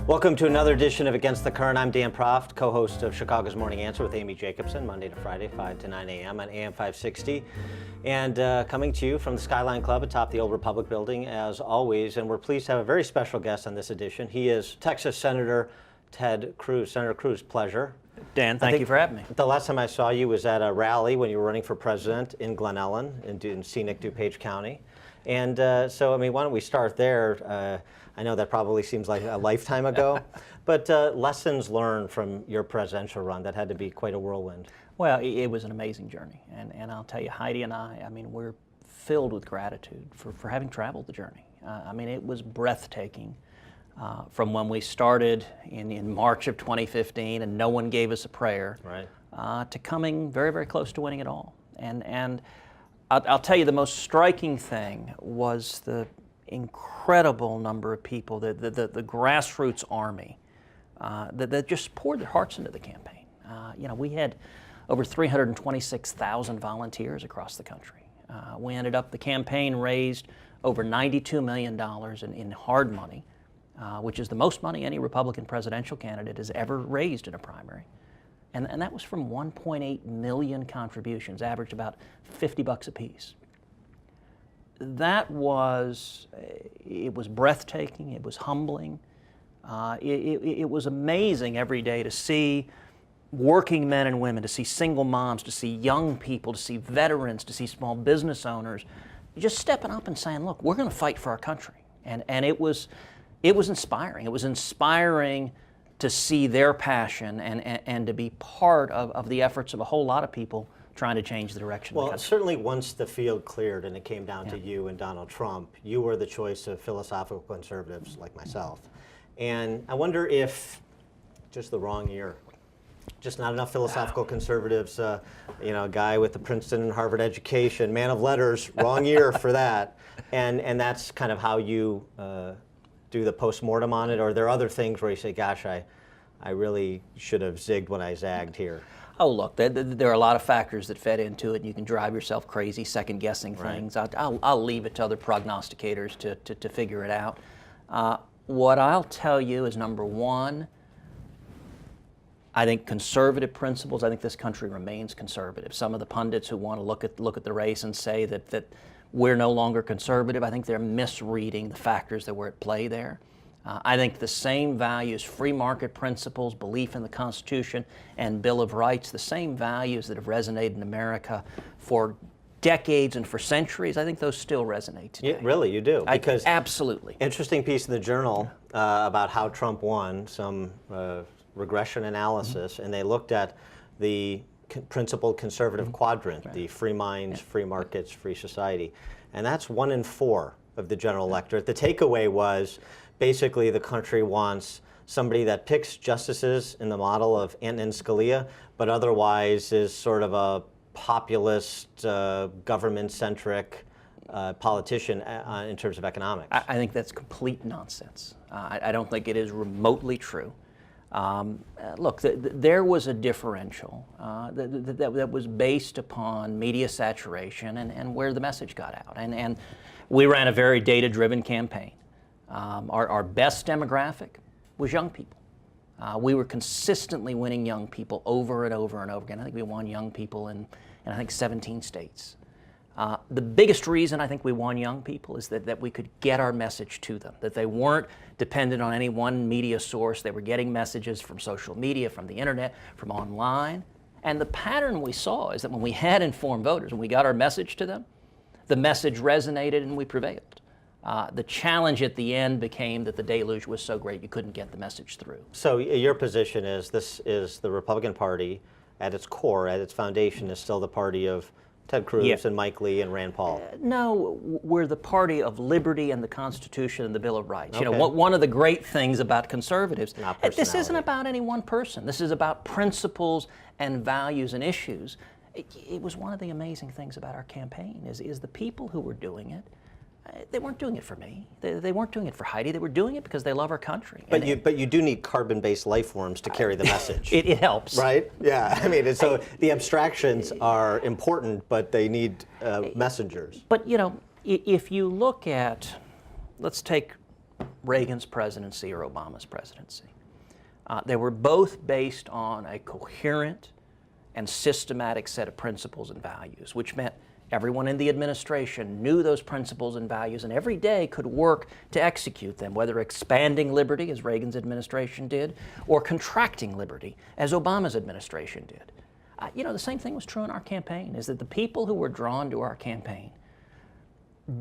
Welcome to another edition of Against the Current. I'm Dan Proft, co-host of Chicago's Morning Answer with Amy Jacobson, Monday to Friday, 5 to 9 a.m. on AM 560. And coming to you from the Skyline Club atop the Old Republic Building, as always. And we're pleased to have a very special guest on this edition. He is Texas Senator Ted Cruz. Senator Cruz, pleasure. Dan, thank you for having me. The last time I saw you was at a rally when you were running for president in Glen Ellen in scenic DuPage County. And so, I mean, why don't we start there? I know that probably seems like a lifetime ago, but lessons learned from your presidential run, that had to be quite a whirlwind. Well, it was an amazing journey. And I'll tell you, Heidi and I mean, we're filled with gratitude for having traveled the journey. I mean, it was breathtaking from when we started in March of 2015 and no one gave us a prayer, right, to coming very, very close to winning it all. And I'll tell you, the most striking thing was the incredible number of people, the grassroots army that just poured their hearts into the campaign. You know, we had over 326,000 volunteers across the country. We ended up, the campaign raised over $92 million in hard money, which is the most money any Republican presidential candidate has ever raised in a primary. And that was from 1.8 million contributions, averaged about $50 a piece. That was, it was breathtaking, it was humbling. It was amazing every day to see working men and women, to see single moms, to see young people, to see veterans, to see small business owners, just stepping up and saying, look, we're going to fight for our country. And it was inspiring. It was inspiring to see their passion and to be part of the efforts of a whole lot of people trying to change the direction of the country. Certainly once the field cleared and it came down to you and Donald Trump, you were the choice of philosophical conservatives like myself. And I wonder if just the wrong year, just not enough philosophical conservatives, you know, a guy with the Princeton and Harvard education, man of letters, wrong year for that. And that's kind of how you do the postmortem on it, or are there other things where you say, gosh, I really should have zigged when I zagged here? Oh, look, there are a lot of factors that fed into it, and you can drive yourself crazy second-guessing things. Right. I'll leave it to other prognosticators to figure it out. What I'll tell you is, number one, I think conservative principles, I think this country remains conservative. Some of the pundits who want to look at the race and say that we're no longer conservative, I think they're misreading the factors that were at play there. I think the same values, free market principles, belief in the Constitution and Bill of Rights, the same values that have resonated in America for decades and for centuries, I think those still resonate today. Really, you do? Because absolutely. Interesting piece in the Journal about how Trump won, some regression analysis, and they looked at the principled conservative quadrant, the free minds, free markets, free society. And that's 1 in 4 of the general electorate. The takeaway was basically the country wants somebody that picks justices in the model of Antonin Scalia, but otherwise is sort of a populist, government-centric politician in terms of economics. I think that's complete nonsense. I don't think it is remotely true. Look, there was a differential that was based upon media saturation and where the message got out. And we ran a very data-driven campaign. Our best demographic was young people. We were consistently winning young people over and over and over again. I think we won young people in I think 17 states. The biggest reason I think we won young people is that we could get our message to them, that they weren't dependent on any one media source. They were getting messages from social media, from the internet, from online. And the pattern we saw is that when we had informed voters, when we got our message to them, the message resonated and we prevailed. The challenge at the end became that the deluge was so great you couldn't get the message through. So your position is this is the Republican Party at its core, at its foundation, is still the party of Ted Cruz and Mike Lee and Rand Paul? No, we're the party of liberty and the Constitution and the Bill of Rights. Okay. You know, one of the great things about conservatives, this isn't about any one person. This is about principles and values and issues. It was one of the amazing things about our campaign is the people who were doing it, they weren't doing it for me. They weren't doing it for Heidi. They were doing it because they love our country. But you do need carbon-based life forms to carry the message. It helps. Right? Yeah. I mean, so the abstractions are important, but they need messengers. But, you know, if you look at, let's take Reagan's presidency or Obama's presidency. They were both based on a coherent and systematic set of principles and values, which meant everyone in the administration knew those principles and values and every day could work to execute them, whether expanding liberty, as Reagan's administration did, or contracting liberty, as Obama's administration did. The same thing was true in our campaign, is that the people who were drawn to our campaign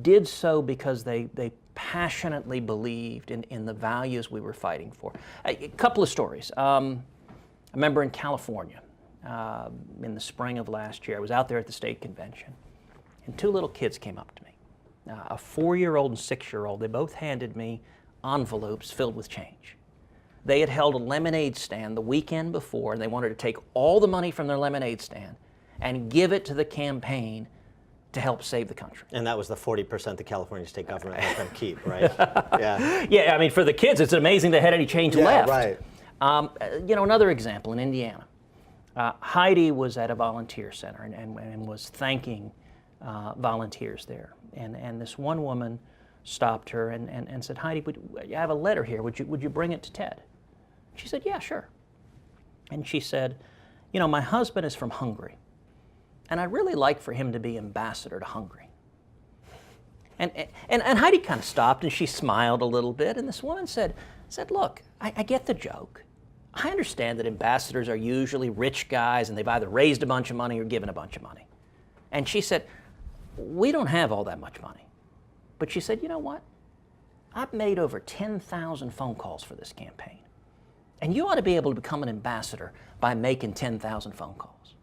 did so because they passionately believed in the values we were fighting for. A couple of stories. I remember in California, in the spring of last year, I was out there at the state convention, and two little kids came up to me. A 4-year-old and 6-year-old, they both handed me envelopes filled with change. They had held a lemonade stand the weekend before, and they wanted to take all the money from their lemonade stand and give it to the campaign to help save the country. And that was the 40% the California state government let them keep, right? Yeah. Yeah, I mean, for the kids, it's amazing they had any change left. Right. Another example in Indiana. Heidi was at a volunteer center and was thanking volunteers there. And this one woman stopped her and said, Heidi, I have a letter here. Would you bring it to Ted? She said, yeah, sure. And she said, my husband is from Hungary, and I'd really like for him to be ambassador to Hungary. And Heidi kind of stopped, and she smiled a little bit, and this woman said, look, I get the joke. I understand that ambassadors are usually rich guys, and they've either raised a bunch of money or given a bunch of money. And she said, we don't have all that much money. But she said, you know what? I've made over 10,000 phone calls for this campaign. And you ought to be able to become an ambassador by making 10,000 phone calls.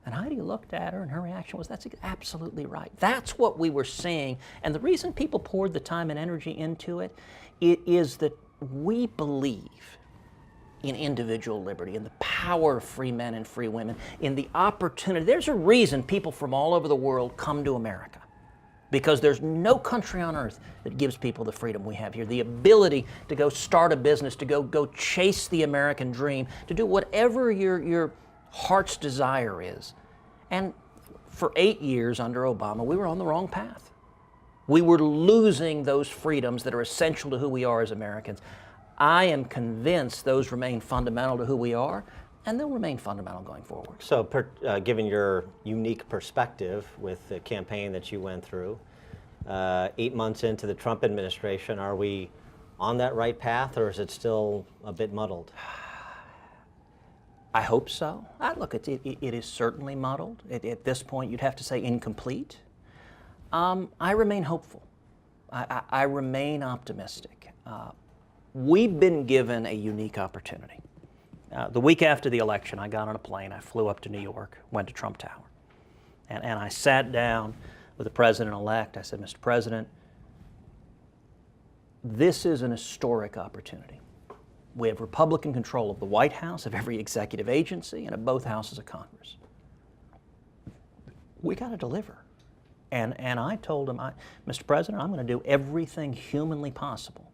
And Heidi looked at her, and her reaction was, that's absolutely right. That's what we were seeing. And the reason people poured the time and energy into it is that we believe in individual liberty, in the power of free men and free women, in the opportunity. There's a reason people from all over the world come to America, because there's no country on earth that gives people the freedom we have here, the ability to go start a business, to go chase the American dream, to do whatever your heart's desire is. And for 8 years under Obama, we were on the wrong path. We were losing those freedoms that are essential to who we are as Americans. I am convinced those remain fundamental to who we are, and they'll remain fundamental going forward. So given your unique perspective with the campaign that you went through, 8 months into the Trump administration, are we on that right path, or is it still a bit muddled? I hope so. Look, it is certainly muddled. At this point, you'd have to say incomplete. I remain hopeful. I remain optimistic. We've been given a unique opportunity. The week after the election, I got on a plane, I flew up to New York, went to Trump Tower, and I sat down with the President-elect. I said, Mr. President, this is an historic opportunity. We have Republican control of the White House, of every executive agency, and of both houses of Congress. We got to deliver. And I told him, Mr. President, I'm going to do everything humanly possible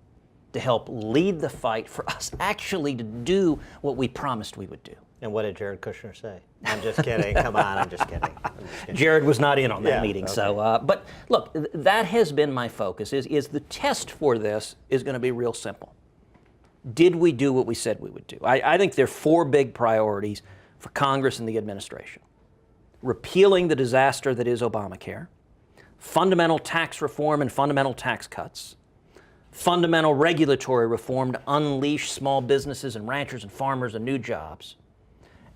to help lead the fight for us actually to do what we promised we would do. And what did Jared Kushner say? I'm just kidding. Come on, I'm just kidding. Jared was not in on that meeting. Okay. So, but look, that has been my focus, is the test for this is going to be real simple. Did we do what we said we would do? I think there are 4 big priorities for Congress and the administration. Repealing the disaster that is Obamacare, fundamental tax reform and fundamental tax cuts, fundamental regulatory reform to unleash small businesses and ranchers and farmers and new jobs,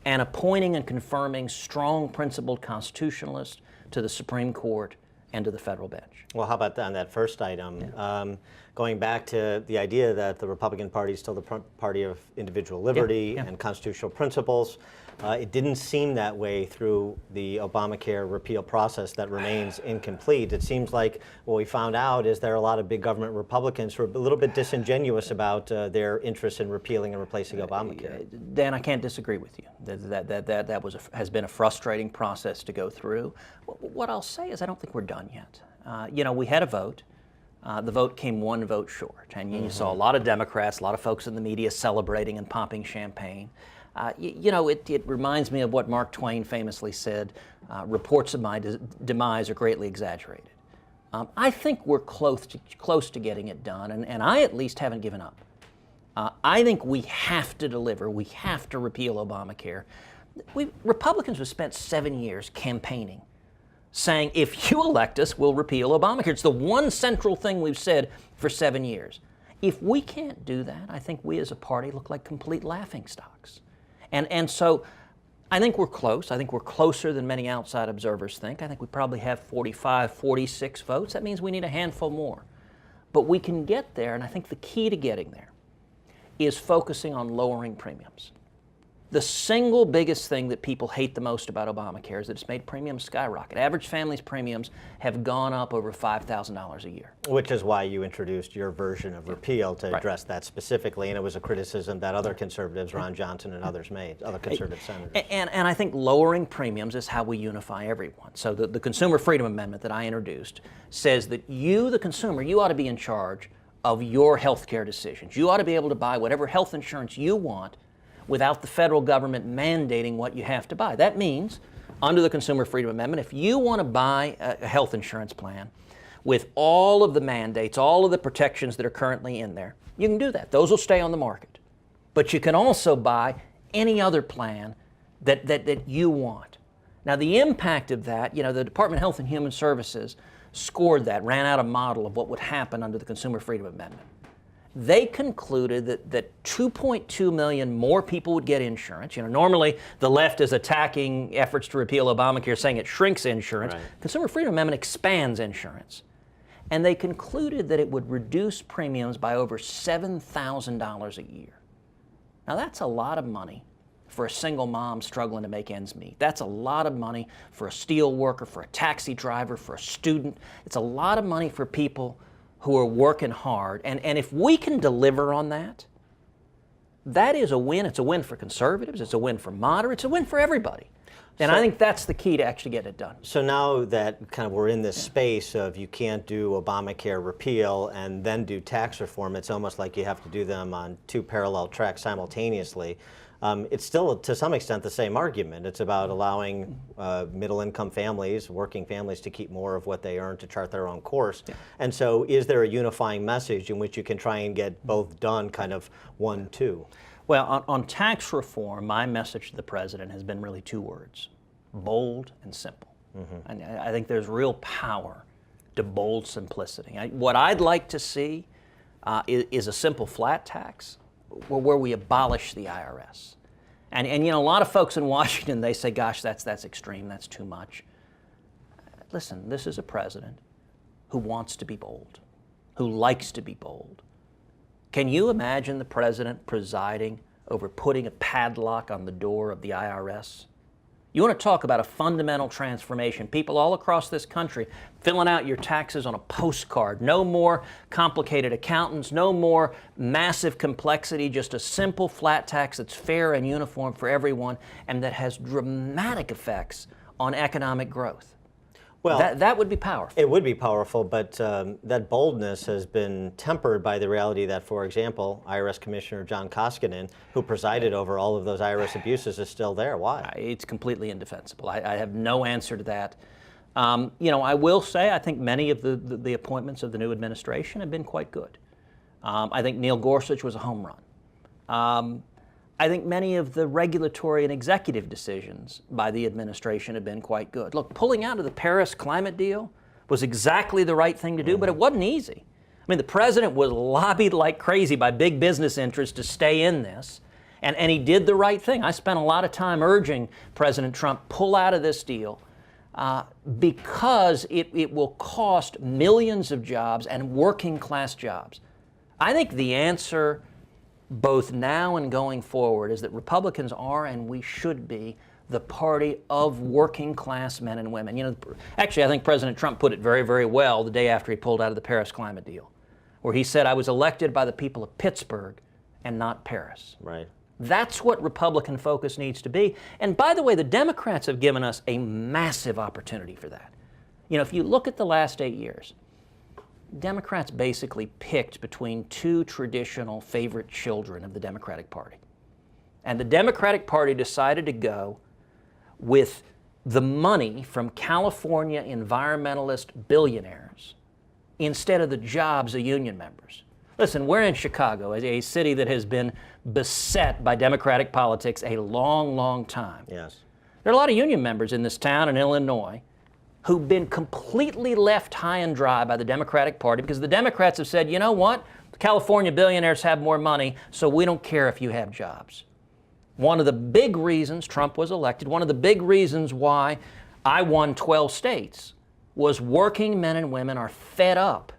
and appointing and confirming strong principled constitutionalists to the Supreme Court and to the federal bench. Well, how about on that first item? Yeah. Going back to the idea that the Republican Party is still the party of individual liberty and constitutional principles, it didn't seem that way through the Obamacare repeal process. That remains incomplete. It seems like what we found out is there are a lot of big government Republicans who are a little bit disingenuous about their interest in repealing and replacing Obamacare. Dan, I can't disagree with you. That has been a frustrating process to go through. What I'll say is I don't think we're done yet. We had a vote. The vote came 1 vote short, and you saw a lot of Democrats, a lot of folks in the media celebrating and popping champagne. It reminds me of what Mark Twain famously said, reports of my demise are greatly exaggerated. I think we're close to getting it done, and I at least haven't given up. I think we have to deliver. We have to repeal Obamacare. Republicans have spent 7 years campaigning, saying, if you elect us, we'll repeal Obamacare. It's the one central thing we've said for 7 years. If we can't do that, I think we as a party look like complete laughingstocks. And so I think we're close. I think we're closer than many outside observers think. I think we probably have 45, 46 votes. That means we need a handful more. But we can get there, and I think the key to getting there is focusing on lowering premiums. The single biggest thing that people hate the most about Obamacare is that it's made premiums skyrocket. Average families' premiums have gone up over $5,000 a year. Which is why you introduced your version of repeal to address that specifically, and it was a criticism that other conservatives, Ron Johnson and others made, other conservative senators. And I think lowering premiums is how we unify everyone. So the Consumer Freedom Amendment that I introduced says that you, the consumer, you ought to be in charge of your health care decisions. You ought to be able to buy whatever health insurance you want without the federal government mandating what you have to buy. That means, under the Consumer Freedom Amendment, if you want to buy a health insurance plan with all of the mandates, all of the protections that are currently in there, you can do that. Those will stay on the market. But you can also buy any other plan that you want. Now, the impact of that, the Department of Health and Human Services scored that, ran out a model of what would happen under the Consumer Freedom Amendment. They concluded that 2.2 million more people would get insurance. Normally the left is attacking efforts to repeal Obamacare, saying it shrinks insurance. Right. Consumer Freedom Amendment expands insurance. And they concluded that it would reduce premiums by over $7,000 a year. Now that's a lot of money for a single mom struggling to make ends meet. That's a lot of money for a steel worker, for a taxi driver, for a student. It's a lot of money for people who are working hard. And if we can deliver on that, that is a win. It's a win for conservatives. It's a win for moderates. It's a win for everybody. And I think that's the key to actually getting it done. So now that kind of we're in this space of you can't do Obamacare repeal and then do tax reform, it's almost like you have to do them on two parallel tracks simultaneously. It's still, to some extent, the same argument. It's about allowing middle-income families, working families, to keep more of what they earn to chart their own course. Yeah. And so is there a unifying message in which you can try and get both done, kind of 1-2? Well, on tax reform, my message to the president has been really two words: bold and simple. Mm-hmm. And I think there's real power to bold simplicity. What I'd like to see is a simple flat tax where we abolish the IRS. And a lot of folks in Washington, they say, gosh, that's extreme, that's too much. Listen, this is a president who wants to be bold, who likes to be bold. Can you imagine the president presiding over putting a padlock on the door of the IRS? You want to talk about a fundamental transformation. People all across this country filling out your taxes on a postcard. No more complicated accountants, no more massive complexity, just a simple flat tax that's fair and uniform for everyone and that has dramatic effects on economic growth. Well, that would be powerful. It would be powerful, but that boldness has been tempered by the reality that, for example, IRS Commissioner John Koskinen, who presided over all of those IRS abuses, is still there. Why? It's completely indefensible. I have no answer to that. I will say I think many of the appointments of the new administration have been quite good. I think Neil Gorsuch was a home run. I think many of the regulatory and executive decisions by the administration have been quite good. Look, pulling out of the Paris climate deal was exactly the right thing to do, but it wasn't easy. I mean, the president was lobbied like crazy by big business interests to stay in this, and he did the right thing. I spent a lot of time urging President Trump, pull out of this deal because it will cost millions of jobs and working class jobs. I think the answer both now and going forward is that Republicans are, and we should be, the party of working class men and women. Actually, I think President Trump put it very, very well the day after he pulled out of the Paris climate deal, where he said, I was elected by the people of Pittsburgh and not Paris. Right. That's what Republican focus needs to be. And by the way, the Democrats have given us a massive opportunity for that. If you look at the last 8 years, Democrats basically picked between two traditional favorite children of the Democratic Party. And the Democratic Party decided to go with the money from California environmentalist billionaires instead of the jobs of union members. Listen, we're in Chicago, a city that has been beset by Democratic politics a long, long time. Yes. There are a lot of union members in this town in Illinois who've been completely left high and dry by the Democratic Party because the Democrats have said, you know what, the California billionaires have more money, so we don't care if you have jobs. One of the big reasons Trump was elected, one of the big reasons why I won 12 states, was working men and women are fed up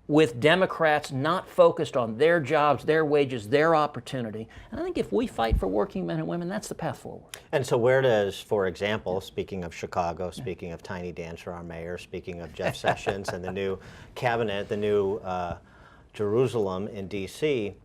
with Democrats not focused on their jobs, their wages, their opportunity. And I think if we fight for working men and women, that's the path forward. And so where does, for example, speaking of Chicago, speaking of Tiny Dancer, our mayor, speaking of Jeff Sessions and the new cabinet, the new Jerusalem in D.C.,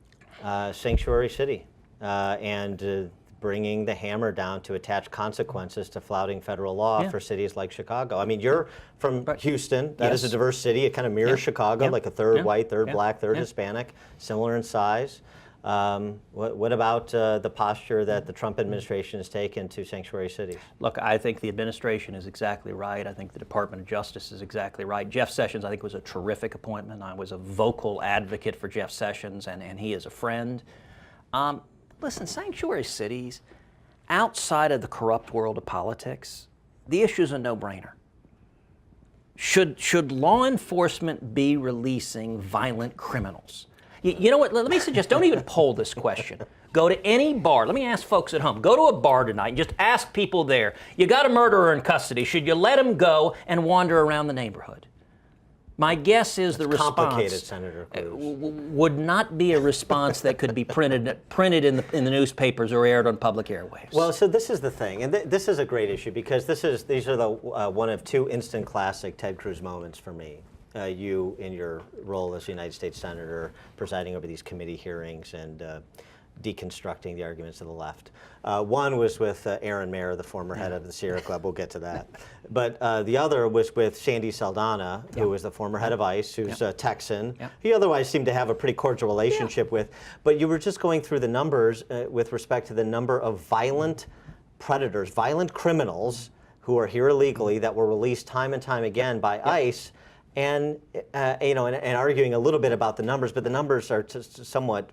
sanctuary city, and bringing the hammer down to attach consequences to flouting federal law for cities like Chicago. I mean, you're from Houston. That is a diverse city. It kind of mirrors Chicago, like a third white, third black, third Hispanic, similar in size. What about the posture that the Trump administration has taken to sanctuary cities? Look, I think the administration is exactly right. I think the Department of Justice is exactly right. Jeff Sessions, I think, was a terrific appointment. I was a vocal advocate for Jeff Sessions, and he is a friend. Listen, sanctuary cities, outside of the corrupt world of politics, the issue is a no-brainer. Should law enforcement be releasing violent criminals? You know what, let me suggest, don't even poll this question. Go to any bar. Let me ask folks at home. Go to a bar tonight and just ask people there, you got a murderer in custody. Should you let him go and wander around the neighborhood? My guess is the response complicated, Senator Cruz. Would not be a response that could be printed in the newspapers or aired on public airwaves. Well, so this is the thing, and this is a great issue because these are the one of two instant classic Ted Cruz moments for me. You in your role as United States Senator, presiding over these committee hearings and deconstructing the arguments of the left. One was with Aaron Mayer, the former head of the Sierra Club. We'll get to that. But the other was with Sandy Saldana, who was the former head of ICE, who's a Texan. He otherwise seemed to have a pretty cordial relationship with. But you were just going through the numbers with respect to the number of violent predators, violent criminals who are here illegally that were released time and time again by ICE. And and arguing a little bit about the numbers, but the numbers are somewhat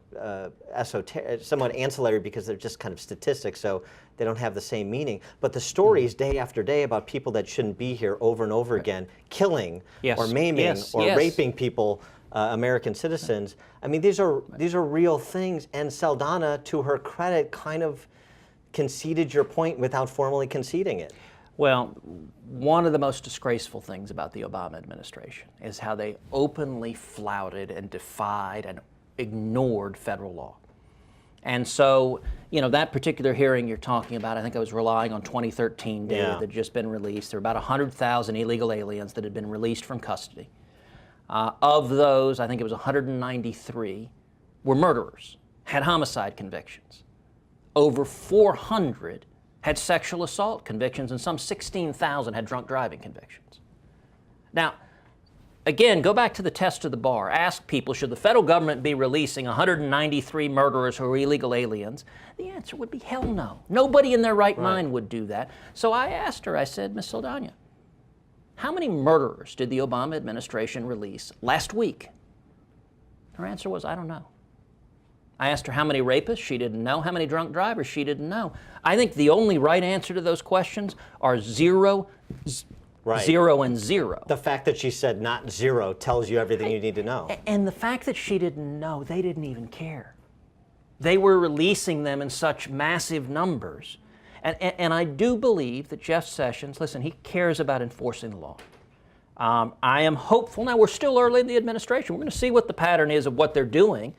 esoteric, somewhat ancillary because they're just kind of statistics, so they don't have the same meaning. But the stories day after day about people that shouldn't be here over and over again, killing or maiming or raping people, American citizens. I mean, these are real things. And Saldana, to her credit, kind of conceded your point without formally conceding it. Well, one of the most disgraceful things about the Obama administration is how they openly flouted and defied and ignored federal law. And so, that particular hearing you're talking about, I think I was relying on 2013 data that had just been released. There were about 100,000 illegal aliens that had been released from custody. Of those, I think it was 193 were murderers, had homicide convictions. Over 400 had sexual assault convictions, and some 16,000 had drunk driving convictions. Now, again, go back to the test of the bar. Ask people, should the federal government be releasing 193 murderers who are illegal aliens? The answer would be hell no. Nobody in their right mind would do that. So I asked her, I said, Ms. Saldana, how many murderers did the Obama administration release last week? Her answer was, I don't know. I asked her how many rapists, she didn't know. How many drunk drivers, she didn't know. I think the only right answer to those questions are zero, zero, and zero. The fact that she said not zero tells you everything you need to know. And the fact that she didn't know, they didn't even care. They were releasing them in such massive numbers. And I do believe that Jeff Sessions, listen, he cares about enforcing the law. I am hopeful. Now, we're still early in the administration. We're going to see what the pattern is of what they're doing.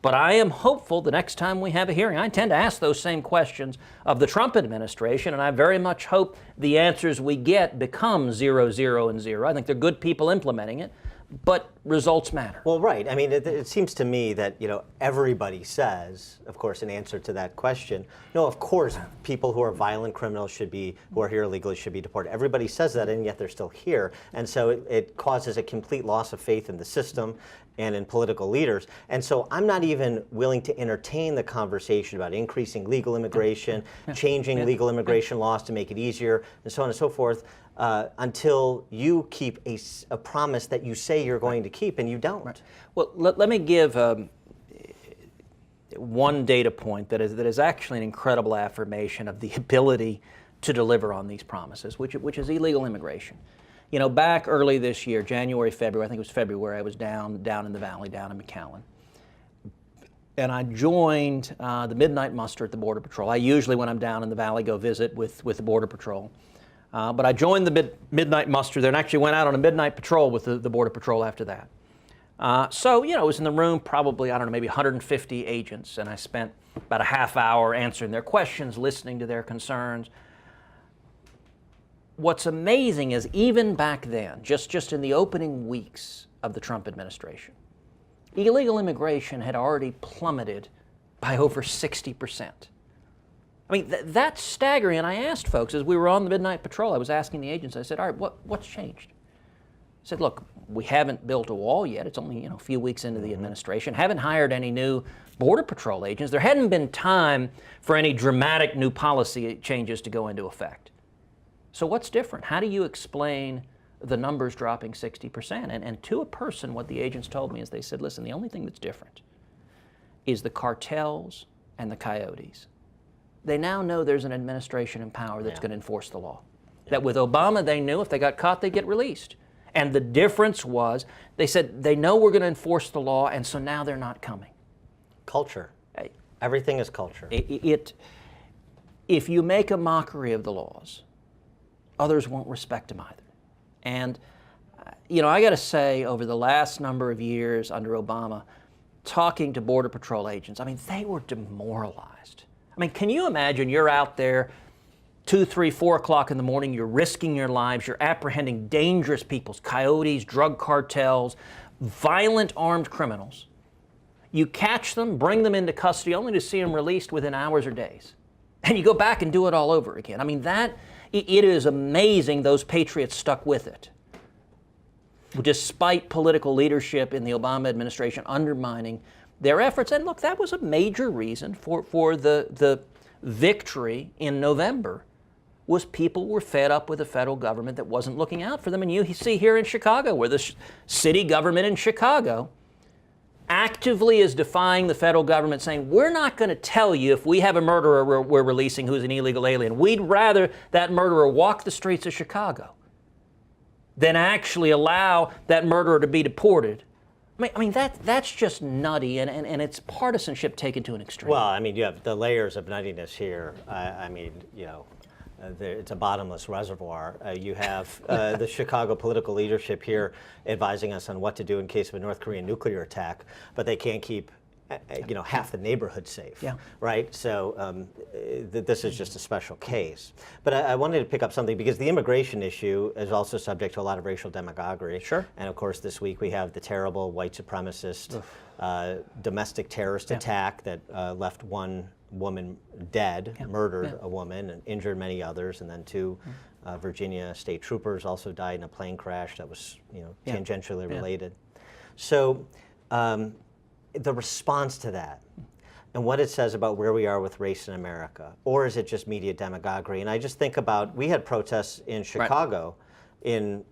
But I am hopeful the next time we have a hearing, I intend to ask those same questions of the Trump administration, and I very much hope the answers we get become 0, 0, and 0. I think they're good people implementing it. But results matter. Well, right. I mean, it seems to me that, everybody says, of course, in answer to that question, no, of course, people who are violent criminals who are here illegally should be deported. Everybody says that, and yet they're still here. And so it causes a complete loss of faith in the system and in political leaders. And so I'm not even willing to entertain the conversation about increasing legal immigration, changing legal immigration laws to make it easier, and so on and so forth, until you keep a promise that you say you're going to keep and you don't. Right. Well, let me give one data point that is actually an incredible affirmation of the ability to deliver on these promises, which is illegal immigration. Back early this year, January, February, I think it was February, I was down in the valley, down in McAllen. And I joined the midnight muster at the Border Patrol. I usually, when I'm down in the valley, go visit with the Border Patrol. But I joined the midnight muster there and actually went out on a midnight patrol with the Border Patrol after that. So, I was in the room probably, I don't know, maybe 150 agents, and I spent about a half hour answering their questions, listening to their concerns. What's amazing is even back then, just in the opening weeks of the Trump administration, illegal immigration had already plummeted by over 60%. I mean, that's staggering. And I asked folks, as we were on the midnight patrol, I was asking the agents, I said, all right, what's changed? I said, look, we haven't built a wall yet. It's only a few weeks into the administration. Haven't hired any new Border Patrol agents. There hadn't been time for any dramatic new policy changes to go into effect. So what's different? How do you explain the numbers dropping 60%? And to a person, what the agents told me is they said, listen, the only thing that's different is the cartels and the coyotes. They now know there's an administration in power that's going to enforce the law. That with Obama, they knew if they got caught, they'd get released. And the difference was, they said, they know we're going to enforce the law, and so now they're not coming. Culture. Everything is culture. If you make a mockery of the laws, others won't respect them either. And, I got to say, over the last number of years under Obama, talking to Border Patrol agents, I mean, they were demoralized. I mean, can you imagine you're out there 2, 3, 4 o'clock in the morning, you're risking your lives, you're apprehending dangerous people, coyotes, drug cartels, violent armed criminals. You catch them, bring them into custody, only to see them released within hours or days. And you go back and do it all over again. I mean, it is amazing those patriots stuck with it, despite political leadership in the Obama administration undermining their efforts. And look, that was a major reason for the victory in November, was people were fed up with a federal government that wasn't looking out for them. And you see here in Chicago, where the city government in Chicago actively is defying the federal government, saying, we're not going to tell you if we have a murderer we're releasing who's an illegal alien. We'd rather that murderer walk the streets of Chicago than actually allow that murderer to be deported. I mean that's just nutty, and it's partisanship taken to an extreme. Well, I mean, you have the layers of nuttiness here. It's a bottomless reservoir. You have the Chicago political leadership here advising us on what to do in case of a North Korean nuclear attack, but they can't keep half the neighborhood safe, right? So this is just a special case. But I wanted to pick up something, because the immigration issue is also subject to a lot of racial demagoguery. Sure. And of course, this week we have the terrible white supremacist domestic terrorist attack that left one woman dead, murdered a woman, and injured many others, and then 2 Virginia state troopers also died in a plane crash that was tangentially related. So the response to that and what it says about where we are with race in America, or is it just media demagoguery? And I just think about, we had protests in Chicago in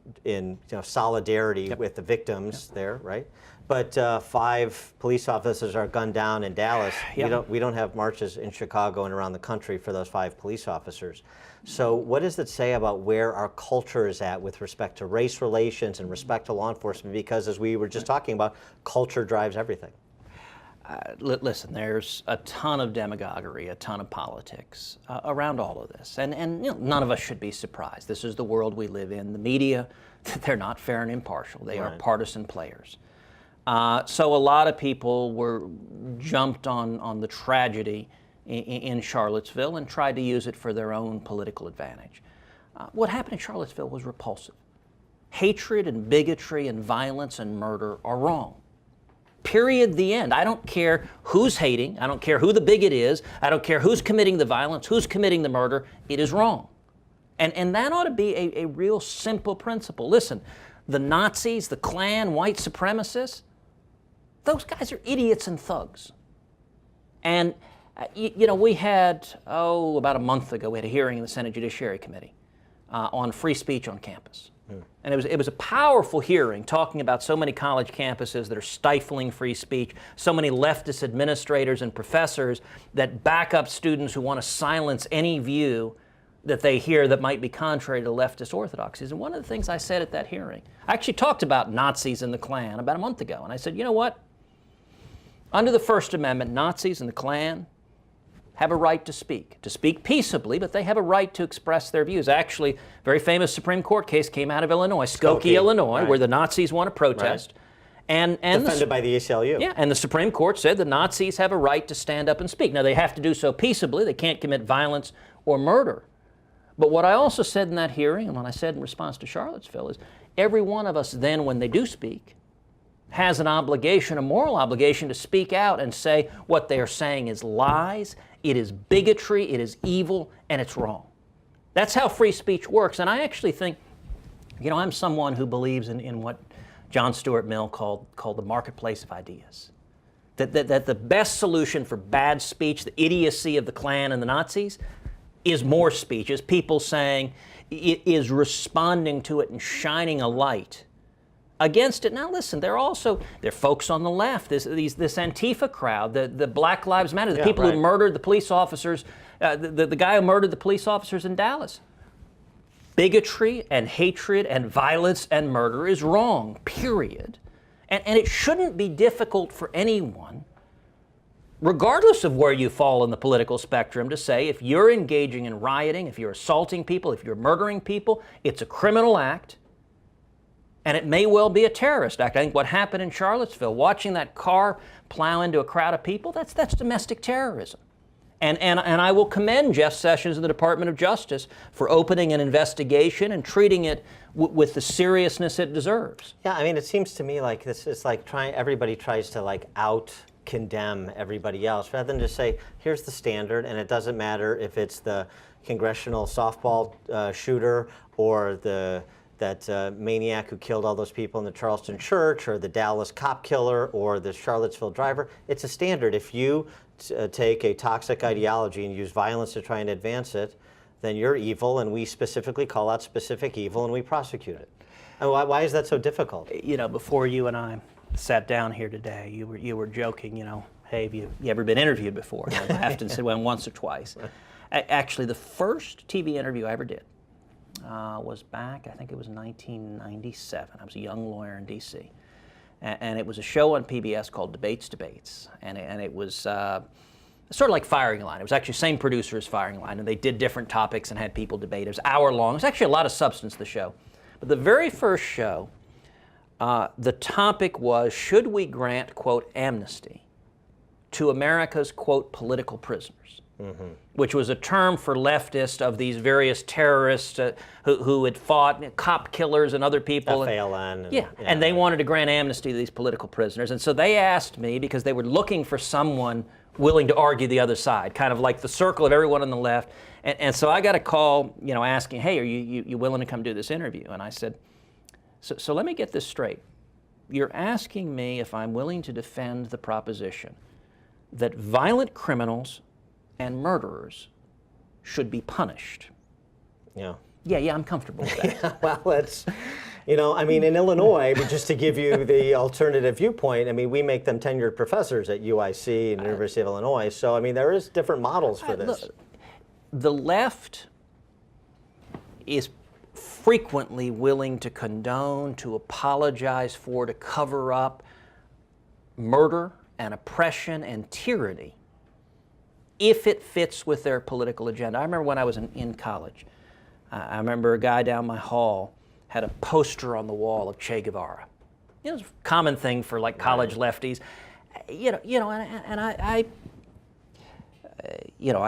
solidarity with the victims there, right? But 5 police officers are gunned down in Dallas. We don't have marches in Chicago and around the country for those 5 police officers. So what does it say about where our culture is at with respect to race relations and respect to law enforcement? Because as we were just talking about, culture drives everything. Listen, there's a ton of demagoguery, a ton of politics around all of this. And none of us should be surprised. This is the world we live in. The media, they're not fair and impartial. They are partisan players. So a lot of people were jumped on the tragedy in Charlottesville and tried to use it for their own political advantage. What happened in Charlottesville was repulsive. hatred and bigotry and violence and murder are wrong. Period, the end. I don't care who's hating. I don't care who the bigot is. I don't care who's committing the violence, who's committing the murder. It is wrong. And that ought to be a real simple principle. Listen, the Nazis, the Klan, white supremacists, those guys are idiots and thugs. And, we had, about a month ago, we had a hearing in the Senate Judiciary Committee on free speech on campus. And it was a powerful hearing talking about so many college campuses that are stifling free speech, so many leftist administrators and professors that back up students who want to silence any view that they hear that might be contrary to leftist orthodoxies. And one of the things I said at that hearing, I actually talked about Nazis and the Klan about a month ago, and I said, you know what? Under the First Amendment, Nazis and the Klan have a right to speak peaceably, but they have a right to express their views. Actually, a very famous Supreme Court case came out of Illinois, Skokie, Illinois, right, where the Nazis want to protest. Right. And defended by the ACLU. Yeah, and the Supreme Court said the Nazis have a right to stand up and speak. Now, they have to do so peaceably. They can't commit violence or murder. But what I also said in that hearing, and what I said in response to Charlottesville, is every one of us then, when they do speak, has an obligation, a moral obligation, to speak out and say what they are saying is lies, it is bigotry, it is evil, and it's wrong. That's how free speech works. And I actually think, I'm someone who believes in what John Stuart Mill called the marketplace of ideas. That the best solution for bad speech, the idiocy of the Klan and the Nazis, is more speech, is people saying, it is responding to it and shining a light against it. Now listen, there are folks on the left, this Antifa crowd, the Black Lives Matter, the people who murdered the police officers, the guy who murdered the police officers in Dallas. Bigotry and hatred and violence and murder is wrong, period. And it shouldn't be difficult for anyone, regardless of where you fall in the political spectrum, to say if you're engaging in rioting, if you're assaulting people, if you're murdering people, it's a criminal act. And it may well be a terrorist act. I think what happened in Charlottesville, watching that car plow into a crowd of people, that's domestic terrorism. And I will commend Jeff Sessions and the Department of Justice for opening an investigation and treating it with the seriousness it deserves. Yeah, I mean, it seems to me like this is like everybody tries to out-condemn everybody else, rather than just say, here's the standard, and it doesn't matter if it's the congressional softball shooter or that maniac who killed all those people in the Charleston church, or the Dallas cop killer, or the Charlottesville driver. It's a standard. If you take a toxic ideology and use violence to try and advance it, then you're evil, and we specifically call out specific evil and we prosecute it. And why is that so difficult? Before you and I sat down here today, you were joking, hey, have you ever been interviewed before? I have to say, well, once or twice. Actually, the first TV interview I ever did was back, I think it was 1997. I was a young lawyer in D.C. And it was a show on PBS called Debates. And it was sort of like Firing Line. It was actually the same producer as Firing Line, and they did different topics and had people debate. It was hour-long. It was actually a lot of substance to the show. But the very first show, the topic was, should we grant, quote, amnesty to America's, quote, political prisoners? Mm-hmm. Which was a term for leftists of these various terrorists who had fought, cop killers and other people. FALN. And they wanted to grant amnesty to these political prisoners. And so they asked me, because they were looking for someone willing to argue the other side, kind of like the circle of everyone on the left. And so I got a call, asking, hey, are you willing to come do this interview? And I said, so let me get this straight. You're asking me if I'm willing to defend the proposition that violent criminals and murderers should be punished. Yeah, I'm comfortable with that. Yeah, well, it's, in Illinois, but just to give you the alternative viewpoint, we make them tenured professors at UIC and University of Illinois. So, there is different models for this. Look, the left is frequently willing to condone, to apologize for, to cover up murder and oppression and tyranny if it fits with their political agenda. I remember when I was in college, I remember a guy down my hall had a poster on the wall of Che Guevara. It was a common thing for college lefties. I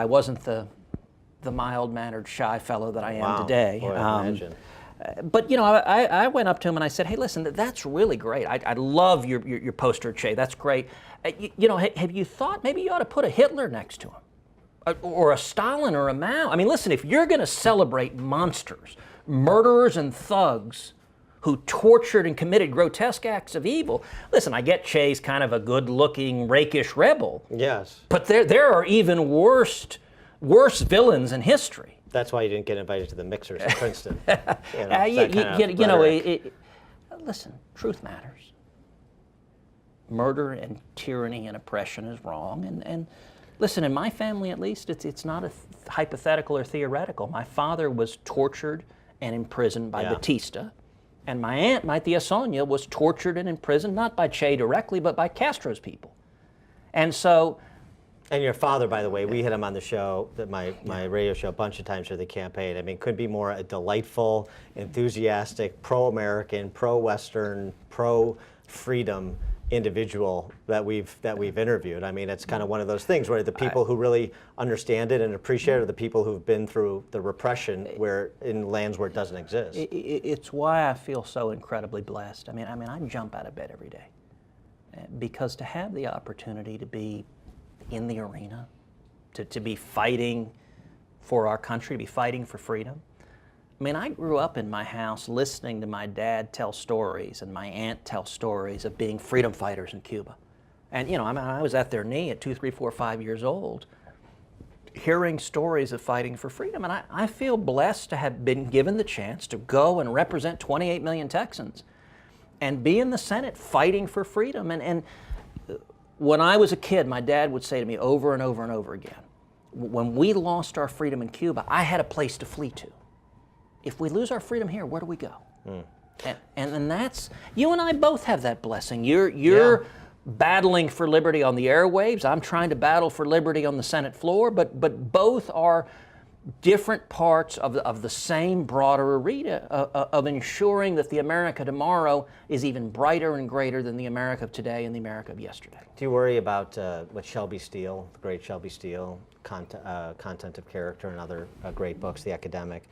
wasn't the mild-mannered, shy fellow that I am today. Boy, I imagine. But you know, I went up to him and I said, "Hey, listen, that's really great. I love your poster, Che. That's great. You know, have you thought maybe you ought to put a Hitler next to him, or a Stalin, or a Mao? I mean, listen, if you're going to celebrate monsters, murderers, and thugs who tortured and committed grotesque acts of evil, listen, I get Che's kind of a good-looking, rakish rebel. Yes. But there are even worse villains in history." That's why you didn't get invited to the mixers in Princeton. Listen, truth matters. Murder and tyranny and oppression is wrong. And listen, in my family at least, it's not a hypothetical or theoretical. My father was tortured and imprisoned by Batista. And my aunt, my tia Sonia, was tortured and imprisoned, not by Che directly, but by Castro's people. And so... And your father, by the way, we had him on the show, my radio show, a bunch of times for the campaign. I mean, couldn't be more a delightful, enthusiastic, pro-American, pro-Western, pro-freedom individual that we've interviewed. I mean, it's kind of one of those things where the people who really understand it and appreciate it are the people who've been through the repression where in lands where it doesn't exist. It's why I feel so incredibly blessed. I mean, I jump out of bed every day because to have the opportunity to be in the arena, to be fighting for our country, to be fighting for freedom. I mean, I grew up in my house listening to my dad tell stories and my aunt tell stories of being freedom fighters in Cuba. And, you know, I was at their knee at 2, 3, 4, 5 years old, hearing stories of fighting for freedom. And I feel blessed to have been given the chance to go and represent 28 million Texans and be in the Senate fighting for freedom. And when I was a kid, my dad would say to me over and over and over again, when we lost our freedom in Cuba, I had a place to flee to. If we lose our freedom here, where do we go? And that's, you and I both have that blessing. You're battling for liberty on the airwaves. I'm trying to battle for liberty on the Senate floor, but both are different parts of the same broader arena of ensuring that the America tomorrow is even brighter and greater than the America of today and the America of yesterday. Do you worry about what Shelby Steele, the great Shelby Steele, Content of Character, and other great books, the academic,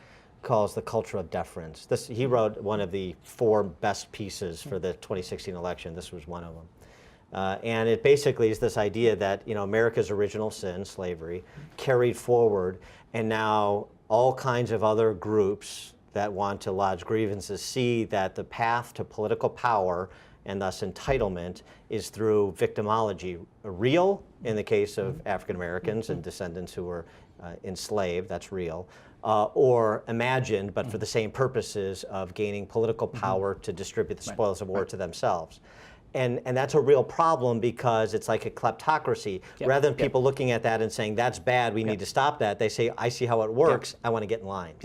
calls the culture of deference? He wrote one of the 4 best pieces for the 2016 election. This was one of them. And it basically is this idea that, you know, America's original sin, slavery, carried forward, and now all kinds of other groups that want to lodge grievances see that the path to political power and thus entitlement is through victimology. Real in the case of African Americans and descendants who were enslaved, that's real, or imagined, but for the same purposes of gaining political power to distribute the spoils of war to themselves. And that's a real problem because it's like a kleptocracy. Rather than people looking at that and saying, that's bad, we need to stop that, they say, I see how it works, I want to get in line.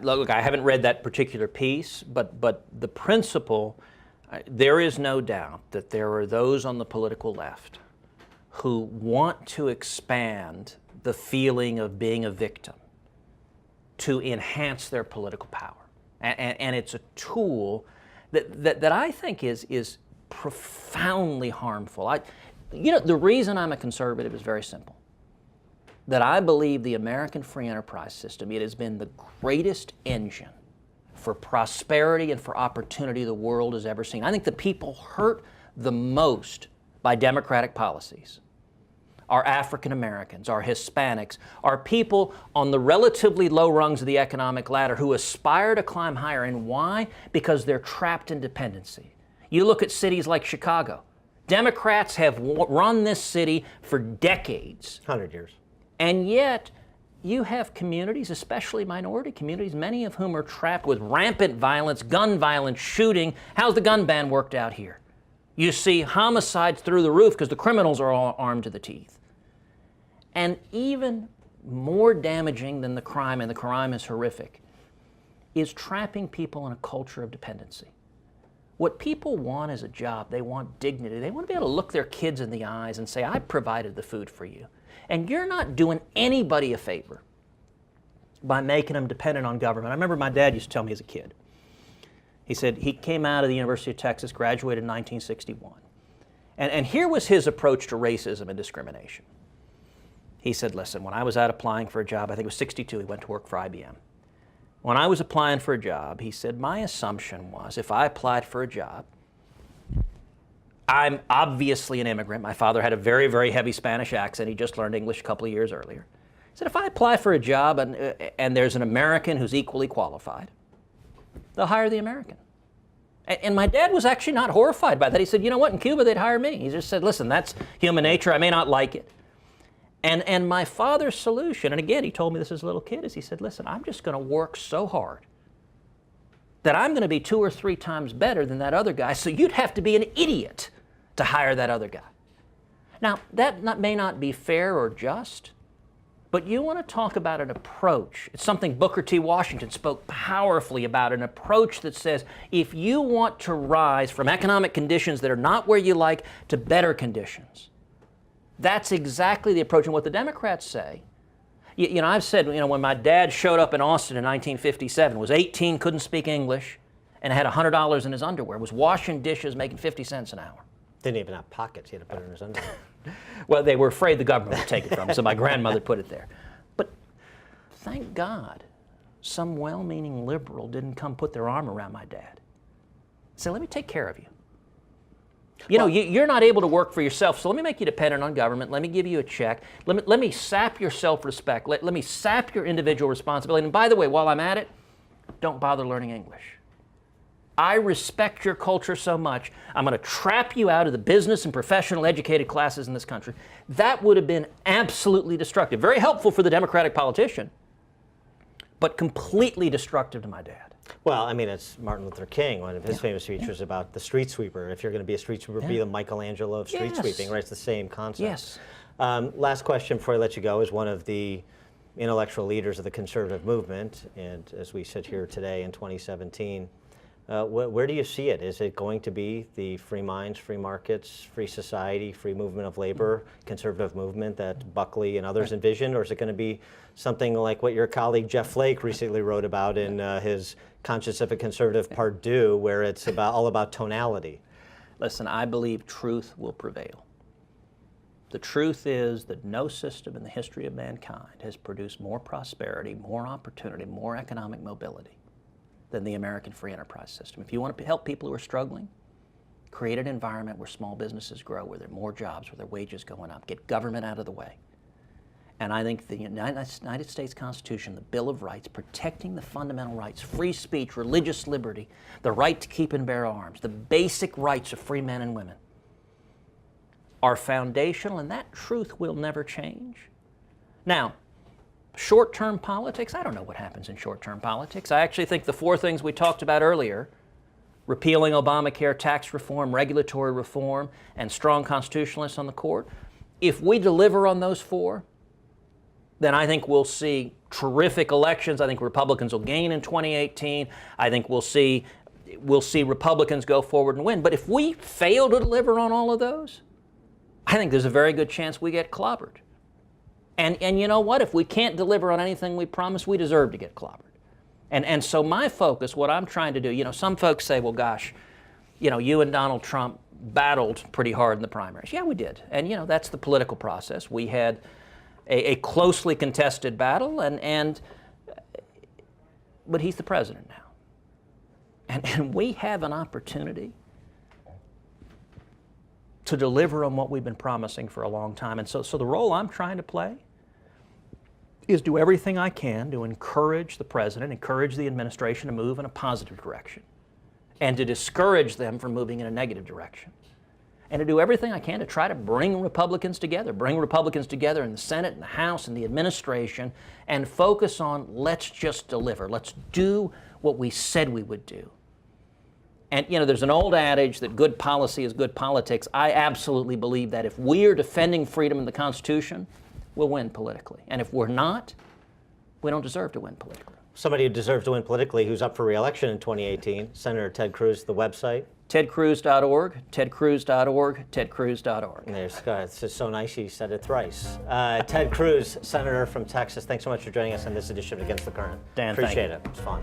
Look, I haven't read that particular piece, but the principle, there is no doubt that there are those on the political left who want to expand the feeling of being a victim to enhance their political power. And it's a tool that I think is profoundly harmful. You know, the reason I'm a conservative is very simple. That I believe the American free enterprise system, it has been the greatest engine for prosperity and for opportunity the world has ever seen. I think the people hurt the most by democratic policies are African Americans, are Hispanics, are people on the relatively low rungs of the economic ladder who aspire to climb higher. And why? Because they're trapped in dependency. You look at cities like Chicago. Democrats have run this city for decades. 100 years. And yet, you have communities, especially minority communities, many of whom are trapped with rampant violence, gun violence, shooting. How's the gun ban worked out here? You see homicides through the roof because the criminals are all armed to the teeth. And even more damaging than the crime, and the crime is horrific, is trapping people in a culture of dependency. What people want is a job. They want dignity. They want to be able to look their kids in the eyes and say, I provided the food for you. And you're not doing anybody a favor by making them dependent on government. I remember my dad used to tell me as a kid. He said he came out of the University of Texas, graduated in 1961. And here was his approach to racism and discrimination. He said, listen, when I was out applying for a job, I think it was 62, he went to work for IBM. when I was applying for a job, he said, my assumption was if I applied for a job, I'm obviously an immigrant. My father had a very, very heavy Spanish accent. He just learned English a couple of years earlier. He said, if I apply for a job and there's an American who's equally qualified, they'll hire the American. And my dad was actually not horrified by that. He said, you know what, in Cuba they'd hire me. He just said, listen, that's human nature. I may not like it. And my father's solution, and again, he told me this as a little kid, is he said, listen, I'm just going to work so hard that I'm going to be 2 or 3 times better than that other guy, so you'd have to be an idiot to hire that other guy. Now, that may not be fair or just, but you want to talk about an approach. It's something Booker T. Washington spoke powerfully about, an approach that says if you want to rise from economic conditions that are not where you like to better conditions, that's exactly the approach. And what the Democrats say, you know, I've said, you know, when my dad showed up in Austin in 1957, was 18, couldn't speak English, and had $100 in his underwear, was washing dishes, making 50 cents an hour. Didn't even have pockets. He had to put it in his underwear. Well, they were afraid the government would take it from him, so my grandmother put it there. But thank God some well-meaning liberal didn't come put their arm around my dad. Say, let me take care of you. You know, you're not able to work for yourself, so let me make you dependent on government. Let me give you a check. Let me sap your self-respect. Let me sap your individual responsibility. And by the way, while I'm at it, don't bother learning English. I respect your culture so much, I'm going to trap you out of the business and professional educated classes in this country. That would have been absolutely destructive. Very helpful for the Democratic politician, but completely destructive to my dad. Well, I mean, it's Martin Luther King. One of his famous speeches about the street sweeper. If you're going to be a street sweeper, be the Michelangelo of street sweeping, right? It's the same concept. Yes. Last question before I let you go is one of the intellectual leaders of the conservative movement, and as we sit here today in 2017, where do you see it? Is it going to be the free minds, free markets, free society, free movement of labor, conservative movement that Buckley and others envisioned, or is it going to be something like what your colleague Jeff Flake recently wrote about in his Conscience of a Conservative Part 2, where it's all about tonality? Listen, I believe truth will prevail. The truth is that no system in the history of mankind has produced more prosperity, more opportunity, more economic mobility than the American free enterprise system. If you want to help people who are struggling, create an environment where small businesses grow, where there are more jobs, where their wages going up, get government out of the way. And I think the United States Constitution, the Bill of Rights, protecting the fundamental rights, free speech, religious liberty, the right to keep and bear arms, the basic rights of free men and women, are foundational, and that truth will never change. Now, short-term politics, I don't know what happens in short-term politics. I actually think the 4 things we talked about earlier, repealing Obamacare, tax reform, regulatory reform, and strong constitutionalists on the court, if we deliver on those 4, then I think we'll see terrific elections. I think Republicans will gain in 2018. I think we'll see Republicans go forward and win. But if we fail to deliver on all of those, I think there's a very good chance we get clobbered. And you know what? If we can't deliver on anything we promise, we deserve to get clobbered. And so my focus, what I'm trying to do, you know, some folks say, well, gosh, you know, you and Donald Trump battled pretty hard in the primaries. Yeah, we did. And, you know, that's the political process. We had a closely contested battle, but he's the president now. And we have an opportunity to deliver on what we've been promising for a long time. And so the role I'm trying to play is do everything I can to encourage the president, encourage the administration to move in a positive direction, and to discourage them from moving in a negative direction. And to do everything I can to try to bring Republicans together in the Senate and the House and the administration, and focus on let's just deliver. Let's do what we said we would do. And, you know, there's an old adage that good policy is good politics. I absolutely believe that if we are defending freedom in the Constitution, we'll win politically. And if we're not, we don't deserve to win politically. Somebody who deserves to win politically who's up for re-election in 2018, Senator Ted Cruz, the website? TedCruz.org, TedCruz.org, TedCruz.org. It's just so nice he said it thrice. Ted Cruz, Senator from Texas, thanks so much for joining us on this edition of Against the Current. Dan, appreciate it. It's fun.